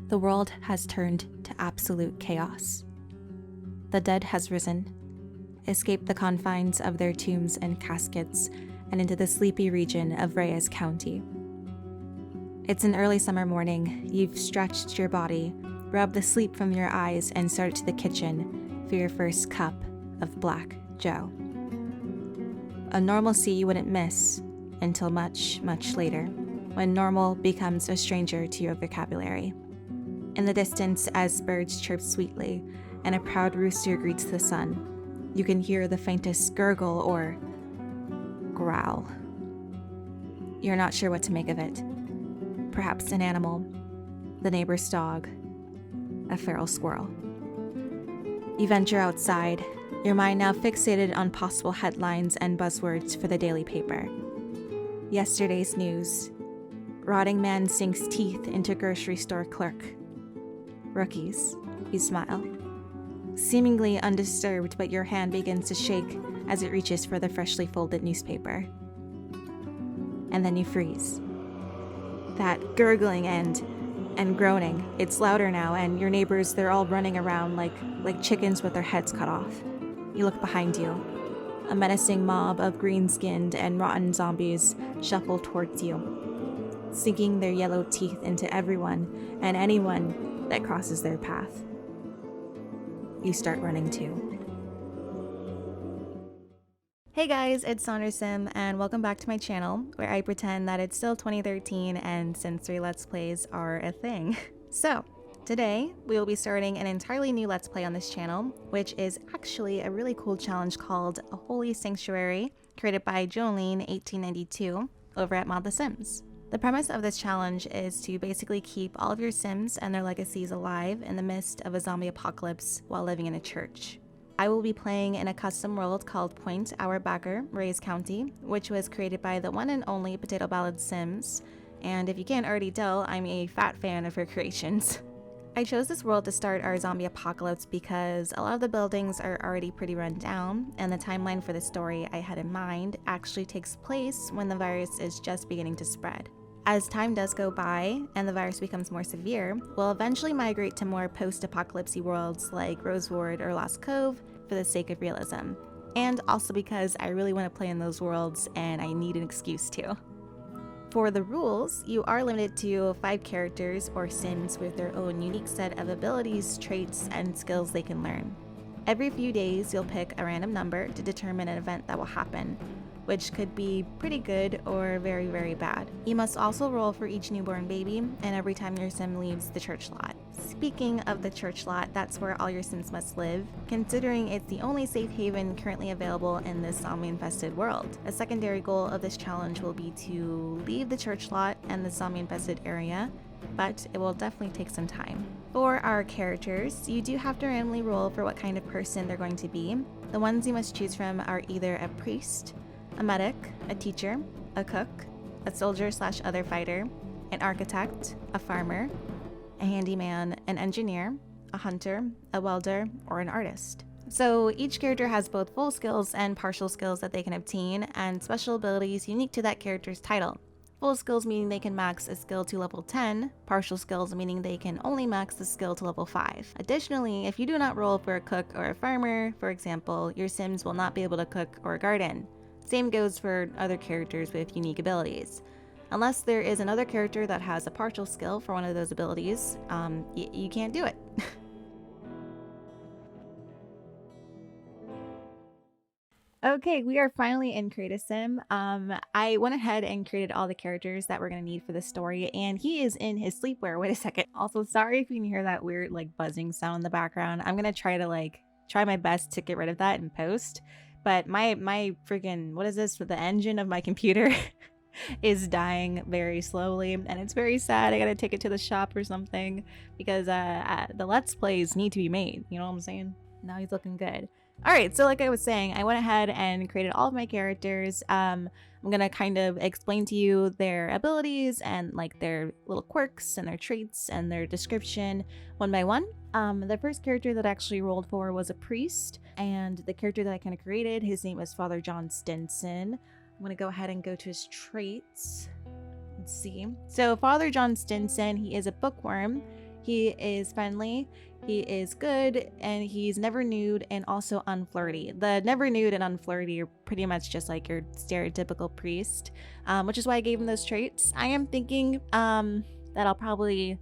The world has turned to absolute chaos. The dead has risen, escaped the confines of their tombs and caskets, and into the sleepy region of Reyes County. It's an early summer morning. You've stretched your body, rubbed the sleep from your eyes, and started to the kitchen for your first cup of Black Joe. A normalcy you wouldn't miss until much, much later, when normal becomes a stranger to your vocabulary. In the distance, as birds chirp sweetly and a proud rooster greets the sun, you can hear the faintest gurgle or growl. You're not sure what to make of it. Perhaps an animal, the neighbor's dog, a feral squirrel. You venture outside, your mind now fixated on possible headlines and buzzwords for the daily paper. Yesterday's news: rotting man sinks teeth into grocery store clerk. Rookies, you smile. Seemingly undisturbed, but your hand begins to shake as it reaches for the freshly folded newspaper. And then you freeze. That gurgling and groaning, it's louder now, and your neighbors, they're all running around like chickens with their heads cut off. You look behind you. A menacing mob of green-skinned and rotten zombies shuffle towards you, sinking their yellow teeth into everyone and anyone that crosses their path. You start running too. Hey guys, it's Saundersim, and welcome back to my channel, where I pretend that it's still 2013 and sensory Let's Plays are a thing. So, today we will be starting an entirely new Let's Play on this channel, which is actually a really cool challenge called A Holy Sanctuary, created by Jolene 1892 over at Mathas Games. The premise of this challenge is to basically keep all of your Sims and their legacies alive in the midst of a zombie apocalypse while living in a church. I will be playing in a custom world called Point Our Bagger, Reyes County, which was created by the one and only Potato Ballad Sims, and if you can't already tell, I'm a fat fan of her creations. I chose this world to start our zombie apocalypse because a lot of the buildings are already pretty run down, and the timeline for the story I had in mind actually takes place when the virus is just beginning to spread. As time does go by and the virus becomes more severe, we'll eventually migrate to more post-apocalypse worlds like Roseward or Lost Cove for the sake of realism, and also because I really want to play in those worlds and I need an excuse to. For the rules, you are limited to 5 characters or Sims with their own unique set of abilities, traits, and skills they can learn. Every few days, you'll pick a random number to determine an event that will happen, which could be pretty good or very, very bad. You must also roll for each newborn baby and every time your Sim leaves the church lot. Speaking of the church lot, that's where all your Sims must live, considering it's the only safe haven currently available in this zombie-infested world. A secondary goal of this challenge will be to leave the church lot and the zombie-infested area, but it will definitely take some time. For our characters, you do have to randomly roll for what kind of person they're going to be. The ones you must choose from are either a priest, a medic, a teacher, a cook, a soldier/other fighter, an architect, a farmer, a handyman, an engineer, a hunter, a welder, or an artist. So each character has both full skills and partial skills that they can obtain, and special abilities unique to that character's title. Full skills meaning they can max a skill to level 10, partial skills meaning they can only max the skill to level 5. Additionally, if you do not roll for a cook or a farmer, for example, your Sims will not be able to cook or garden. Same goes for other characters with unique abilities. Unless there is another character that has a partial skill for one of those abilities, you can't do it. Okay, we are finally in Create a Sim. I went ahead and created all the characters that we're going to need for the story, and he is in his sleepwear. Wait a second. Also, sorry if you can hear that weird buzzing sound in the background. I'm going to try my best to get rid of that in post. But my freaking, what is this, with the engine of my computer is dying very slowly, and it's very sad. I gotta take it to the shop or something because the Let's Plays need to be made, you know what I'm saying? Now he's looking good. Alright, so like I was saying, I went ahead and created all of my characters. I'm gonna kind of explain to you their abilities and their little quirks and their traits and their description one by one. The first character that I actually rolled for was a priest, and the character that I kind of created, his name is Father John Stinson. I'm gonna go ahead and go to his traits. Let's see. So Father John Stinson, he is a bookworm. He is friendly, he is good, and he's never nude and also unflirty. The never nude and unflirty are pretty much just like your stereotypical priest, which is why I gave him those traits. I am thinking that I'll probably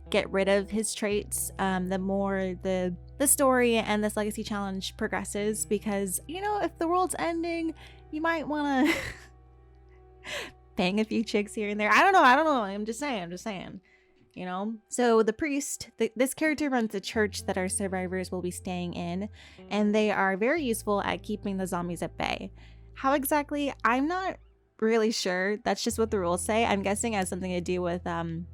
get rid of his traits the more the story and this legacy challenge progresses, because, you know, if the world's ending, you might want to bang a few chicks here and there. I don't know. I'm just saying. You know? So the priest, this character runs a church that our survivors will be staying in, and they are very useful at keeping the zombies at bay. How exactly? I'm not really sure. That's just what the rules say. I'm guessing it has something to do with them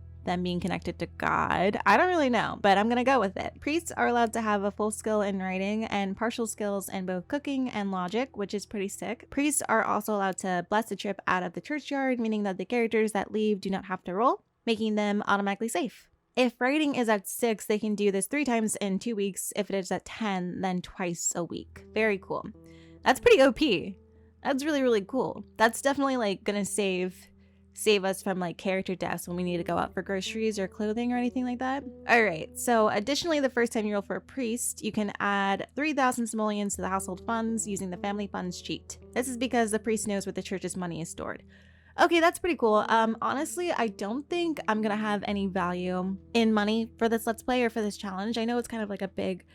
being connected to God. I don't really know, but I'm gonna go with it. Priests are allowed to have a full skill in writing and partial skills in both cooking and logic, which is pretty sick. Priests are also allowed to bless a trip out of the churchyard, meaning that the characters that leave do not have to roll, making them automatically safe. If writing is at 6, they can do this 3 times in 2 weeks. If it is at 10, then twice a week. Very cool. That's pretty OP. That's really, really cool. That's definitely like gonna save us from like character deaths when we need to go out for groceries or clothing or anything like that. All right, so additionally, the first time you roll for a priest, you can add 3,000 simoleons to the household funds using the family funds cheat. This is because the priest knows where the church's money is stored. Okay, that's pretty cool. Honestly, I don't think I'm gonna have any value in money for this Let's Play or for this challenge. I know it's kind of like a big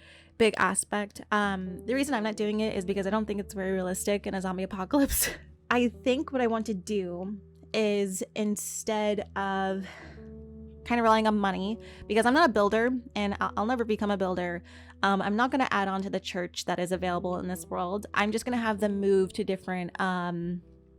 aspect. The reason I'm not doing it is because I don't think it's very realistic in a zombie apocalypse. I think what I want to do is, instead of kind of relying on money, because I'm not a builder and I'll never become a builder, I'm not going to add on to the church that is available in this world. I'm just going to have them move to different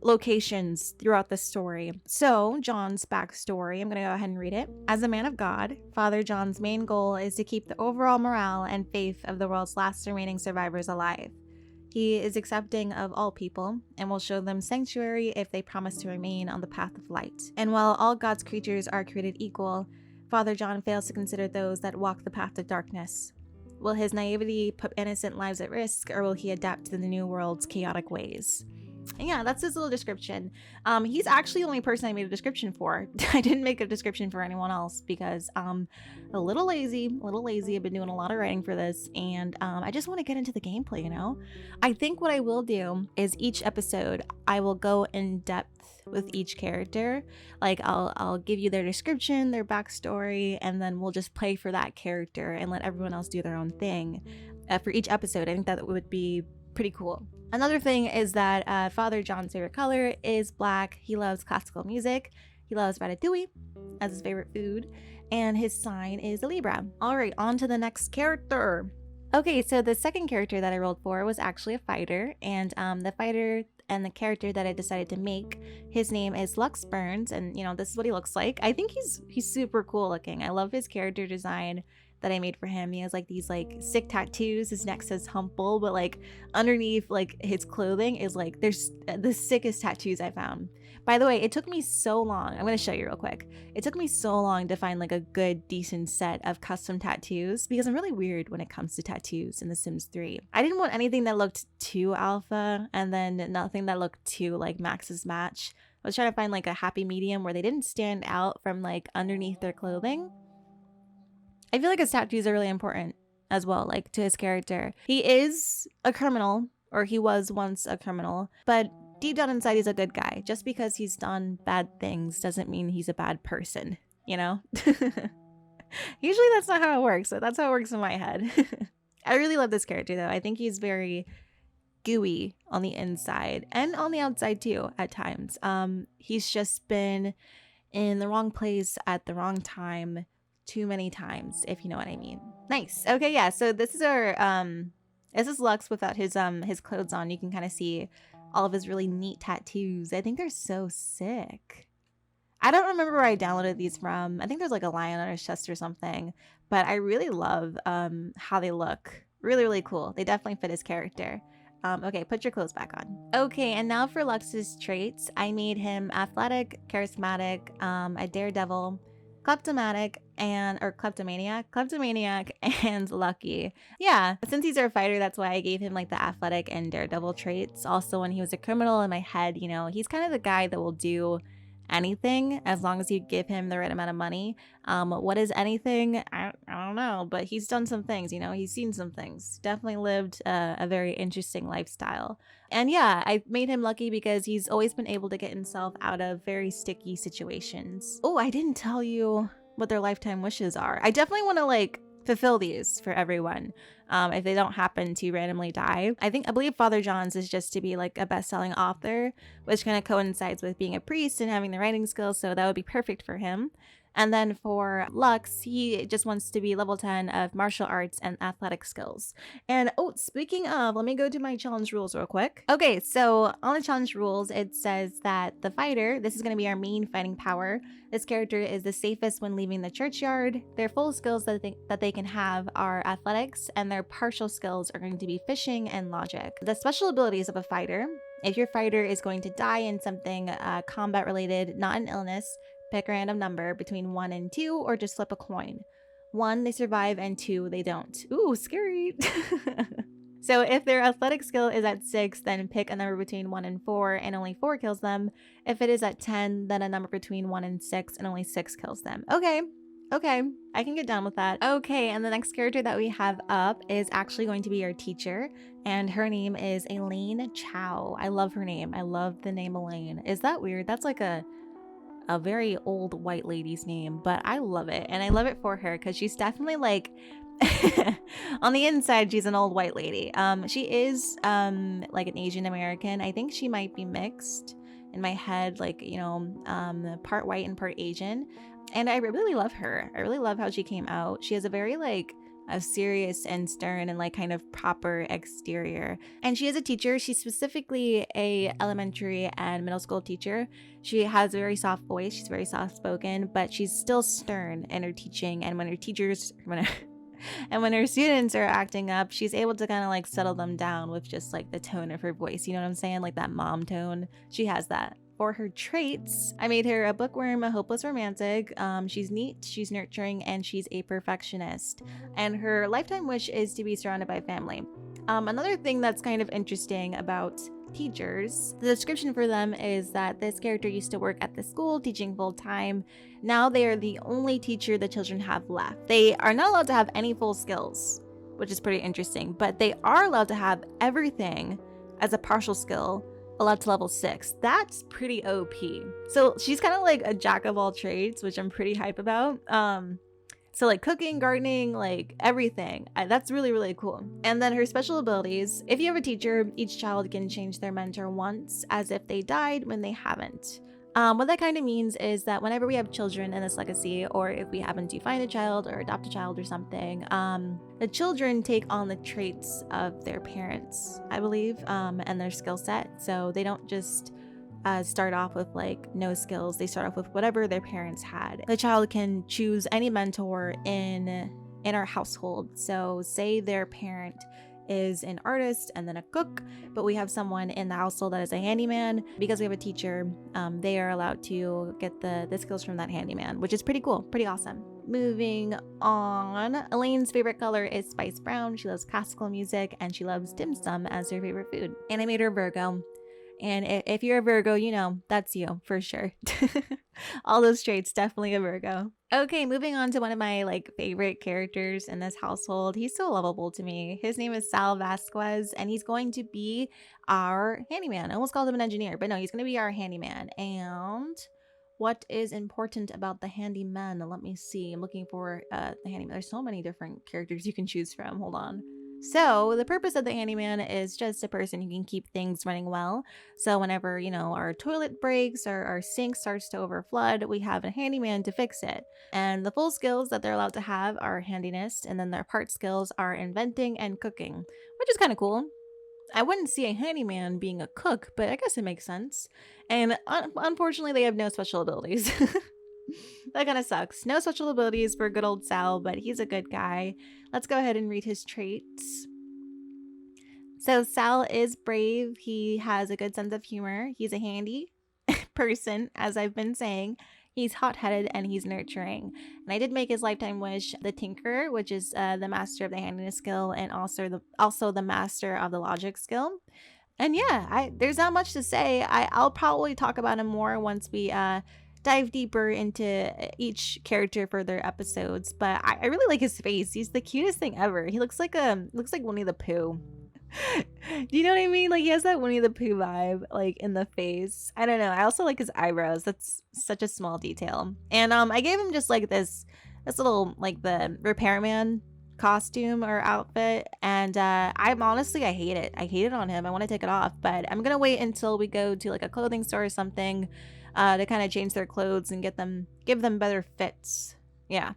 locations throughout the story. So John's backstory, I'm going to go ahead and read it. As a man of God, Father John's main goal is to keep the overall morale and faith of the world's last remaining survivors alive. He is accepting of all people and will show them sanctuary if they promise to remain on the path of light. And while all God's creatures are created equal, Father John fails to consider those that walk the path of darkness. Will his naivety put innocent lives at risk, or will he adapt to the new world's chaotic ways? And yeah, that's his little description. He's actually the only person I made a description for. I didn't make a description for anyone else because I'm a little lazy. I've been doing a lot of writing for this, and I just want to get into the gameplay, you know? I think what I will do is each episode, I will go in depth with each character. Like I'll give you their description, their backstory, and then we'll just play for that character and let everyone else do their own thing for each episode. I think that would be pretty cool. Another thing is that Father John's favorite color is black. He loves classical music. He loves ratatouille as his favorite food. And his sign is a Libra. All right, on to the next character. Okay, so the second character that I rolled for was actually a fighter. And the fighter and the character that I decided to make, his name is Lux Burns. And, you know, this is what he looks like. I think he's super cool looking. I love his character design that I made for him. He has like these like sick tattoos. His neck says humble, but like underneath like his clothing is like, there's the sickest tattoos I found. By the way, it took me so long. I'm going to show you real quick. It took me so long to find like a good, decent set of custom tattoos because I'm really weird when it comes to tattoos in The Sims 3. I didn't want anything that looked too alpha and then nothing that looked too like Max's match. I was trying to find like a happy medium where they didn't stand out from like underneath their clothing. I feel like his tattoos are really important as well, like to his character. He is a criminal, or he was once a criminal, but deep down inside he's a good guy. Just because he's done bad things doesn't mean he's a bad person, you know? Usually that's not how it works, but that's how it works in my head. I really love this character though. I think he's very gooey on the inside and on the outside too at times. He's just been in the wrong place at the wrong time too many times, if you know what I mean. Nice. Okay, yeah, so this is our this is Lux without his clothes on. You can kind of see all of his really neat tattoos. I think they're so sick. I don't remember where I downloaded these from. I think there's like a lion on his chest or something, but I really love how they look. Really, really cool. They definitely fit his character. Okay, put your clothes back on. Okay, and now for Lux's traits. I made him athletic, charismatic, a daredevil, kleptomaniac, and lucky. Yeah, since he's our fighter, that's why I gave him like the athletic and daredevil traits. Also, when he was a criminal, in my head, you know, he's kind of the guy that will do anything as long as you give him the right amount of money. What is anything? I don't know, but he's done some things, you know, he's seen some things. Definitely lived a very interesting lifestyle. And yeah, I made him lucky because he's always been able to get himself out of very sticky situations. Oh, I didn't tell you what their lifetime wishes are. I definitely want to like fulfill these for everyone if they don't happen to randomly die. I believe Father John's is just to be like a best-selling author, which kind of coincides with being a priest and having the writing skills, so that would be perfect for him. And then for Lux, he just wants to be level 10 of martial arts and athletic skills. And oh, speaking of, let me go to my challenge rules real quick. Okay, so on the challenge rules, it says that the fighter, this is going to be our main fighting power. This character is the safest when leaving the churchyard. Their full skills that they can have are athletics, and their partial skills are going to be fishing and logic. The special abilities of a fighter: if your fighter is going to die in something combat related, not an illness, pick a random number between 1 and 2, or just flip a coin. 1, they survive, and 2, they don't. Ooh, scary. So if their athletic skill is at 6, then pick a number between 1 and 4, and only 4 kills them. If it is at 10, then a number between 1 and 6, and only 6 kills them. Okay, I can get down with that. Okay, and the next character that we have up is actually going to be our teacher, and her name is Elaine Chao. I love her name. I love the name Elaine. Is that weird? That's like a very old white lady's name, but I love it, and I love it for her because she's definitely like on the inside she's an old white lady. She is like an Asian American. I think she might be mixed in my head, like, you know, part white and part Asian, and I really love her. I really love how she came out. She has a very like a serious and stern and like kind of proper exterior, and she is a teacher. She's specifically a elementary and middle school teacher. She has a very soft voice. She's very soft spoken, but she's still stern in her teaching, and when her students are acting up, she's able to kind of like settle them down with just like the tone of her voice, you know what I'm saying, like that mom tone. She has that. For her traits, I made her a bookworm, a hopeless romantic. She's neat, she's nurturing, and she's a perfectionist. And her lifetime wish is to be surrounded by family. Another thing that's kind of interesting about teachers, the description for them is that this character used to work at the school teaching full-time. Now they are the only teacher the children have left. They are not allowed to have any full skills, which is pretty interesting, but they are allowed to have everything as a partial skill, allowed to level 6. That's pretty OP. So she's kind of like a jack of all trades, which I'm pretty hype about. So like cooking, gardening, like everything. That's really, really cool. And then her special abilities: if you have a teacher, each child can change their mentor once, as if they died when they haven't. What that kind of means is that whenever we have children in this legacy, or if we happen to find a child or adopt a child or something, the children take on the traits of their parents, I believe, and their skill set. So they don't just start off with like no skills. They start off with whatever their parents had. The child can choose any mentor in our household. So say their parent is an artist and then a cook, but we have someone in the household that is a handyman. Because we have a teacher, they are allowed to get the skills from that handyman, which is pretty cool, pretty awesome. Moving on, Elaine's favorite color is spice brown. She loves classical music, and she loves dim sum as her favorite food. And I made her Virgo. And if you're a Virgo, you know, that's you for sure. All those traits, definitely a Virgo. Okay, moving on to one of my like favorite characters in this household. He's so lovable to me. His name is Sal Vasquez, and he's going to be our handyman. I almost called him an engineer, but no, he's going to be our handyman. And what is important about the handyman? Let me see. I'm looking for the handyman. There's so many different characters you can choose from. Hold on. So the purpose of the handyman is just a person who can keep things running well. So whenever, you know, our toilet breaks or our sink starts to overflood, we have a handyman to fix it. And the full skills that they're allowed to have are handiness, and then their part skills are inventing and cooking, which is kind of cool. I wouldn't see a handyman being a cook, but I guess it makes sense. And unfortunately, they have no special abilities. That kind of sucks. No special abilities for good old Sal, but he's a good guy. Let's go ahead and read his traits. So Sal is brave. He has a good sense of humor. He's a handy person, as I've been saying. He's hot-headed and he's nurturing. And I did make his lifetime wish the Tinker, which is the master of the handiness skill, and also the master of the logic skill. And yeah, there's not much to say. I'll probably talk about him more once we dive deeper into each character for their episodes. But I really like his face. He's the cutest thing ever. He looks like Winnie the Pooh. Do you know what I mean? Like he has that Winnie the Pooh vibe, like in the face. I don't know. I also like his eyebrows. That's such a small detail. And I gave him just like this little like the repairman costume or outfit, and I'm honestly I hate it. I hate it on him. I want to take it off, but I'm gonna wait until we go to like a clothing store or something to kind of change their clothes and give them better fits. Yeah.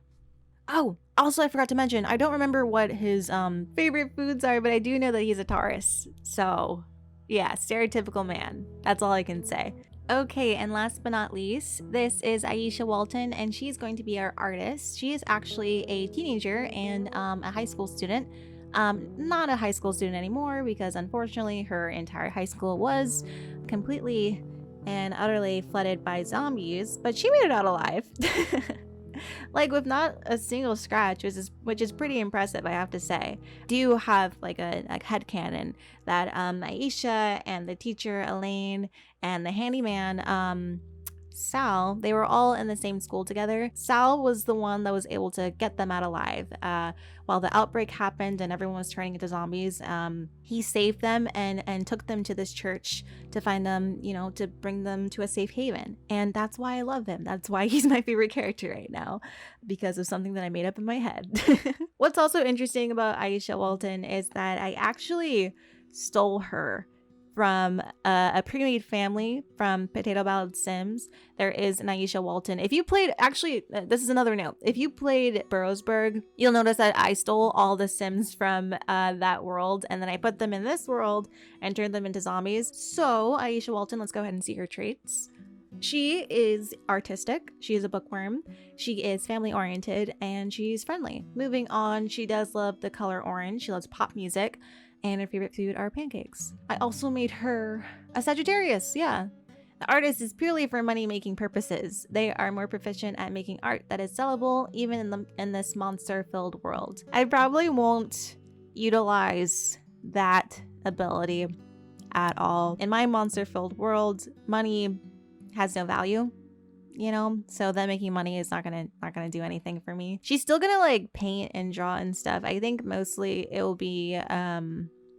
Oh, also I forgot to mention, I don't remember what his favorite foods are, but I do know that he's a Taurus. So yeah, stereotypical man. That's all I can say. Okay, and last but not least, this is Aisha Walton, and she's going to be our artist. She is actually a teenager and a high school student. Not a high school student anymore because unfortunately her entire high school was completely and utterly flooded by zombies, but she made it out alive. Like with not a single scratch, which is pretty impressive, I have to say. Do you have like a headcanon that Aisha and the teacher Elaine and the handyman Sal, they were all in the same school together. Sal was the one that was able to get them out alive. While the outbreak happened and everyone was turning into zombies, he saved them and took them to this church to find them, you know, to bring them to a safe haven. And that's why I love him. That's why he's my favorite character right now, because of something that I made up in my head. What's also interesting about Aisha Walton is that I actually stole her from a pre-made family from Potato Ballad Sims. There is an Aisha Walton. If you played, actually, this is another note. If you played Burrowsburg, you'll notice that I stole all the Sims from that world, and then I put them in this world and turned them into zombies. So, Aisha Walton, let's go ahead and see her traits. She is artistic, she is a bookworm, she is family oriented, and she's friendly. Moving on, she does love the color orange, she loves pop music, and her favorite food are pancakes. I also made her a Sagittarius, yeah. The artist is purely for money-making purposes. They are more proficient at making art that is sellable, even in this monster-filled world. I probably won't utilize that ability at all. In my monster-filled world, money has no value, you know, so them making money is not gonna do anything for me. She's still gonna like paint and draw and stuff. I think mostly it will be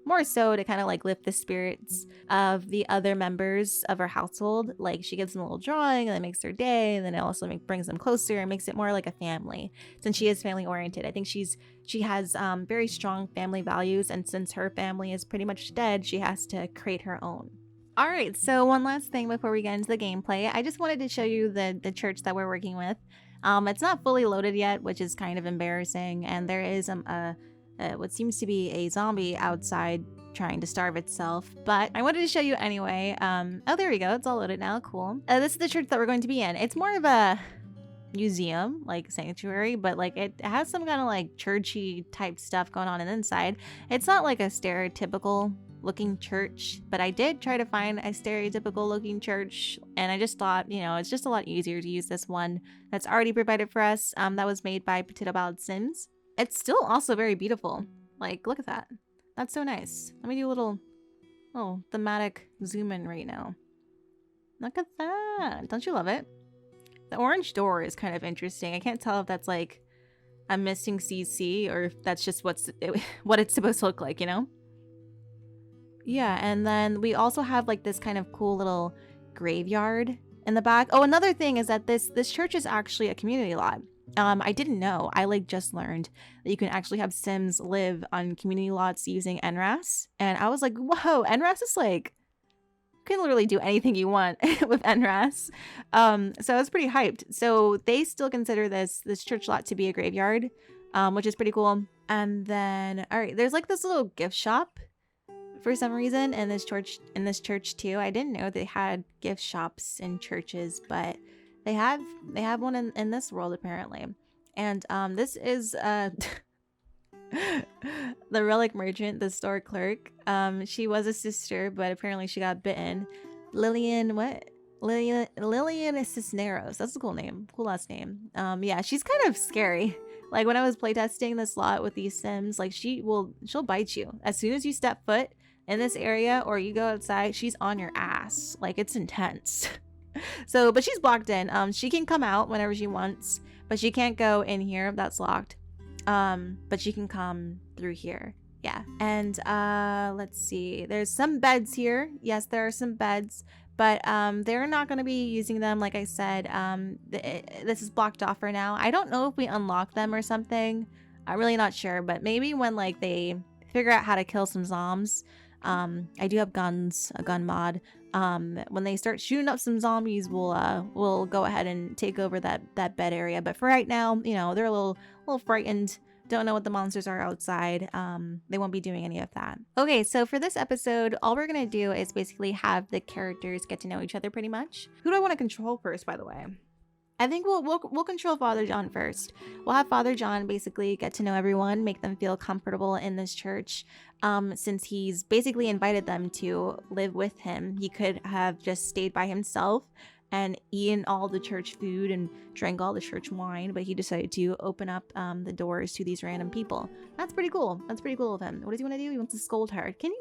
more so to kind of like lift the spirits of the other members of her household. Like she gives them a little drawing and that makes their day, and then it also brings them closer and makes it more like a family. Since she is family oriented, I think she has very strong family values, and since her family is pretty much dead, she has to create her own. Alright, so one last thing before we get into the gameplay. I just wanted to show you the church that we're working with. It's not fully loaded yet, which is kind of embarrassing, and there is what seems to be a zombie outside trying to starve itself, but I wanted to show you anyway. Oh, there we go, it's all loaded now, cool. This is the church that we're going to be in. It's more of a museum, like sanctuary, but like it has some kind of like churchy type stuff going on inside. It's not like a stereotypical looking church, but I did try to find a stereotypical looking church, and I just thought, you know, it's just a lot easier to use this one that's already provided for us. That was made by Potato Ballad Sims. It's still also very beautiful. Like, look at that. That's so nice. Let me do a little thematic zoom in right now. Look at that. Don't you love it? The orange door is kind of interesting. I can't tell if that's like a missing CC or if that's just what it's supposed to look like, you know? Yeah, and then we also have like this kind of cool little graveyard in the back. Oh, another thing is that this church is actually a community lot. I didn't know. I like just learned that you can actually have Sims live on community lots using NRAS, and I was like, whoa, NRAS is like, you can literally do anything you want with NRAS. So I was pretty hyped. So they still consider this church lot to be a graveyard, which is pretty cool. And then, all right, there's like this little gift shop for some reason in this church too. I didn't know they had gift shops in churches, but they have one in this world apparently. And this is the relic merchant, the store clerk. She was a sister, but apparently she got bitten. Lillian Cisneros. That's a cool name, cool last name. Yeah, she's kind of scary. Like when I was playtesting this lot with these Sims, like she'll bite you as soon as you step foot in this area or you go outside, she's on your ass. Like, it's intense. So, but she's blocked in. She can come out whenever she wants, but she can't go in here. That's locked. But she can come through here. Yeah. And let's see. There's some beds here. Yes, there are some beds, but they're not going to be using them. Like I said, this is blocked off for now. I don't know if we unlock them or something. I'm really not sure, but maybe when like they figure out how to kill some zombies. I do have guns, a gun mod. When they start shooting up some zombies, we'll go ahead and take over that bed area. But for right now, you know, they're a little frightened. Don't know what the monsters are outside. They won't be doing any of that. Okay, so for this episode, all we're gonna do is basically have the characters get to know each other pretty much. Who do I want to control first, by the way? I think we'll control Father John first. We'll have Father John basically get to know everyone, make them feel comfortable in this church. Since he's basically invited them to live with him, he could have just stayed by himself and eaten all the church food and drank all the church wine, but he decided to open up the doors to these random people. That's pretty cool. That's pretty cool of him. What does he want to do? He wants to scold her. Can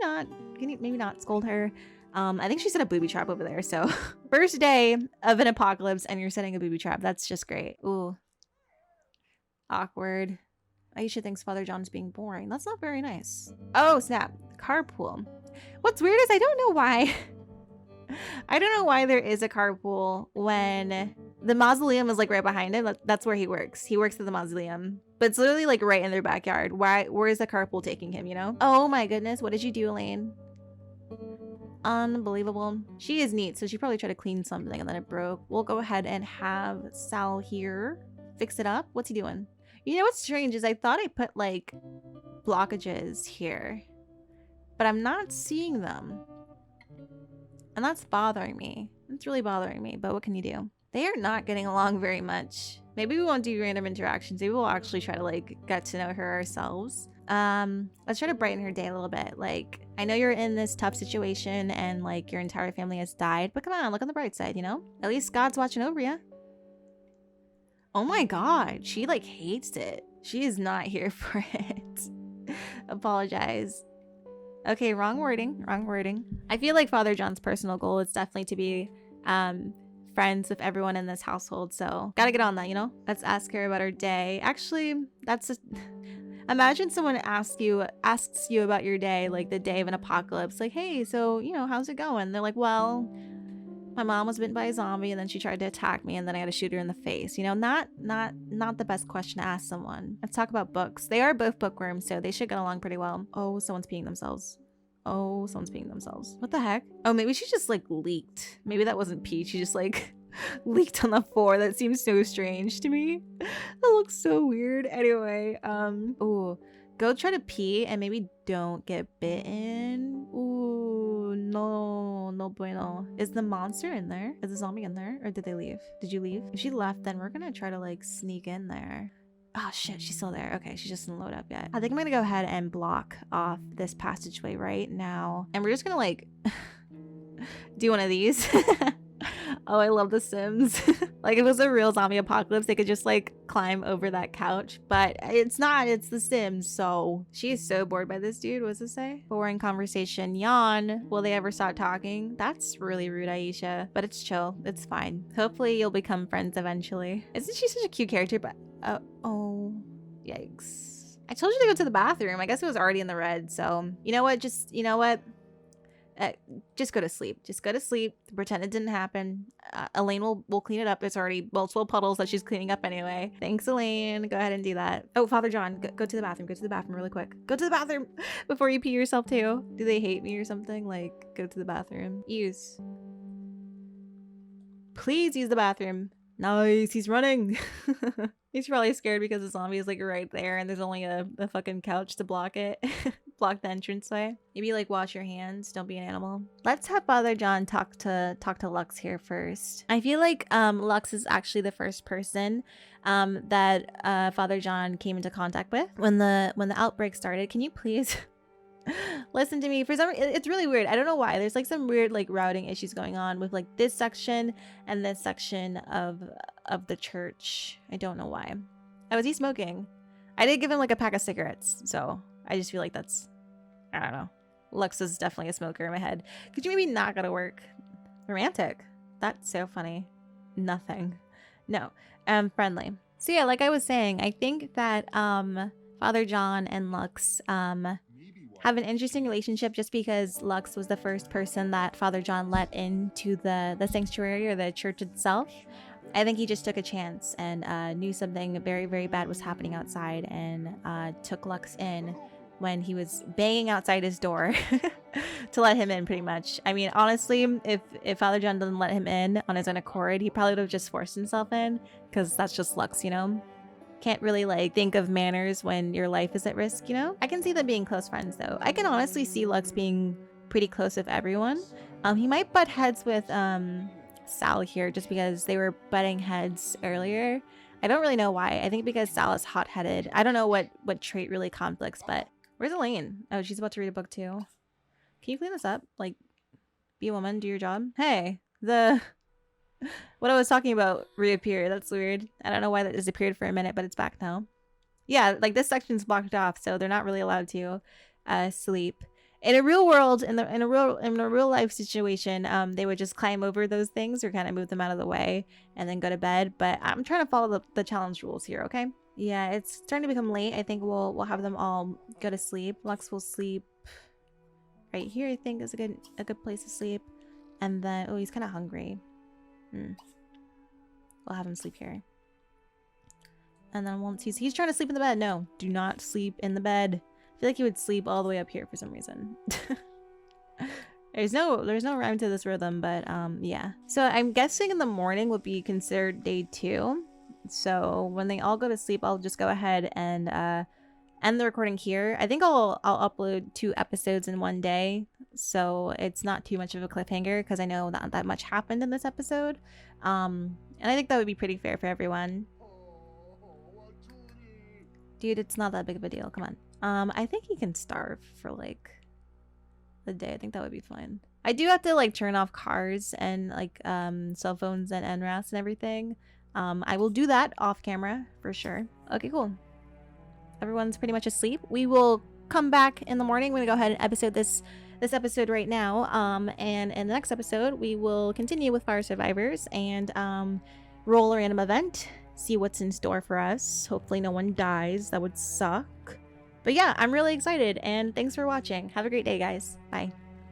you maybe not scold her? I think she set a booby trap over there. So first day of an apocalypse and you're setting a booby trap. That's just great. Ooh. Awkward. Aisha thinks Father John's being boring. That's not very nice. Oh, snap. Carpool. What's weird is I don't know why. I don't know why there is a carpool when the mausoleum is like right behind him. That's where he works. He works at the mausoleum. But it's literally like right in their backyard. Where is the carpool taking him, you know? Oh my goodness. What did you do, Elaine? Unbelievable. She is neat, so she probably tried to clean something and then it broke. We'll go ahead and have Sal here fix it up. What's he doing? You know what's strange is I thought I put like blockages here, but I'm not seeing them. And that's bothering me. It's really bothering me, but what can you do? They are not getting along very much. Maybe we won't do random interactions. Maybe we'll actually try to like get to know her ourselves. Let's try to brighten her day a little bit. Like, I know you're in this tough situation and like your entire family has died, but come on, look on the bright side, you know? At least God's watching over you. Oh my God, she like hates it. She is not here for it. Apologize. Okay, wrong wording. I feel like Father John's personal goal is definitely to be friends with everyone in this household, so gotta get on that, you know? Let's ask her about her day. Actually, that's imagine someone asks you about your day, like the day of an apocalypse, like, hey, so, you know, how's it going? They're like, well, my mom was bitten by a zombie and then she tried to attack me and then I had to shoot her in the face. You know, not the best question to ask someone. Let's talk about books. They are both bookworms, so they should get along pretty well. Oh, someone's peeing themselves. What the heck? Oh, maybe she just like leaked. Maybe that wasn't pee. She just like leaked on the floor. That seems so strange to me. That looks so weird. Anyway, ooh, go try to pee and maybe don't get bitten. Ooh, no bueno. Is the monster in there? Is the zombie in there? Or did they leave? Did you leave? If she left, then we're gonna try to like sneak in there. Oh shit, she's still there. Okay, she just didn't load up yet. I think I'm gonna go ahead and block off this passageway right now. And we're just gonna like do one of these. Oh, I love The Sims. Like, if it was a real zombie apocalypse, they could just like climb over that couch, but it's not. It's The Sims. So she is so bored by this dude. What does it say? Boring conversation. Yawn. Will they ever stop talking? That's really rude, Aisha, but it's chill. It's fine. Hopefully you'll become friends eventually. Isn't she such a cute character? But oh, yikes. I told you to go to the bathroom. I guess it was already in the red. So you know what? Just go to sleep. Just go to sleep. Pretend it didn't happen. Elaine will clean it up. There's already multiple puddles that she's cleaning up anyway. Thanks, Elaine. Go ahead and do that. Oh, Father John, go to the bathroom. Go to the bathroom really quick. Go to the bathroom before you pee yourself too. Do they hate me or something? Like, go to the bathroom. Use. Please use the bathroom. Nice. He's running. He's probably scared because the zombie is like right there and there's only a fucking couch to block it. Block the entranceway. Maybe like wash your hands. Don't be an animal. Let's have Father John talk to Lux here first. I feel like Lux is actually the first person that Father John came into contact with when the outbreak started. Can you please listen to me? For some reason, it's really weird. I don't know why. There's like some weird like routing issues going on with like this section and this section of the church. I don't know why. Oh, is he smoking? I did give him like a pack of cigarettes, so I just feel like that's, I don't know. Lux is definitely a smoker in my head. Could you maybe not go to work? Romantic. That's so funny. Nothing. No. Friendly. So yeah, like I was saying, I think that Father John and Lux have an interesting relationship just because Lux was the first person that Father John let into the sanctuary or the church itself. I think he just took a chance and knew something very, very bad was happening outside and took Lux in when he was banging outside his door to let him in, pretty much. I mean, honestly, if Father John didn't let him in on his own accord, he probably would have just forced himself in, because that's just Lux, you know? Can't really like think of manners when your life is at risk, you know? I can see them being close friends though. I can honestly see Lux being pretty close with everyone. He might butt heads with Sal here just because they were butting heads earlier. I don't really know why. I think because Sal is hot-headed. I don't know what trait really conflicts, but where's Elaine? Oh, she's about to read a book too. Can you clean this up? Like, be a woman, do your job. Hey, what I was talking about reappeared. That's weird. I don't know why that disappeared for a minute, but it's back now. Yeah, like this section's blocked off, so they're not really allowed to sleep. In a real world, in a real life situation, they would just climb over those things or kind of move them out of the way and then go to bed. But I'm trying to follow the challenge rules here, okay? Yeah, it's starting to become late. I think we'll have them all go to sleep. Lux will sleep right here. I think is a good place to sleep. And then oh, he's kind of hungry. We'll have him sleep here. And then once he's trying to sleep in the bed. No, do not sleep in the bed. I feel like he would sleep all the way up here for some reason. There's no rhyme to this rhythm, but yeah. So I'm guessing in the morning would be considered day 2. So when they all go to sleep, I'll just go ahead and end the recording here. I think I'll upload 2 episodes in one day, so it's not too much of a cliffhanger because I know not that much happened in this episode. And I think that would be pretty fair for everyone. Dude, it's not that big of a deal. Come on. I think he can starve for like the day. I think that would be fine. I do have to like turn off cars and like cell phones and NRAS and everything. I will do that off camera for sure. Okay, cool. Everyone's pretty much asleep. We will come back in the morning. We're gonna go ahead and episode this episode right now. And in the next episode, we will continue with Fire Survivors and roll a random event. See what's in store for us. Hopefully no one dies. That would suck. But yeah, I'm really excited and thanks for watching. Have a great day, guys. Bye.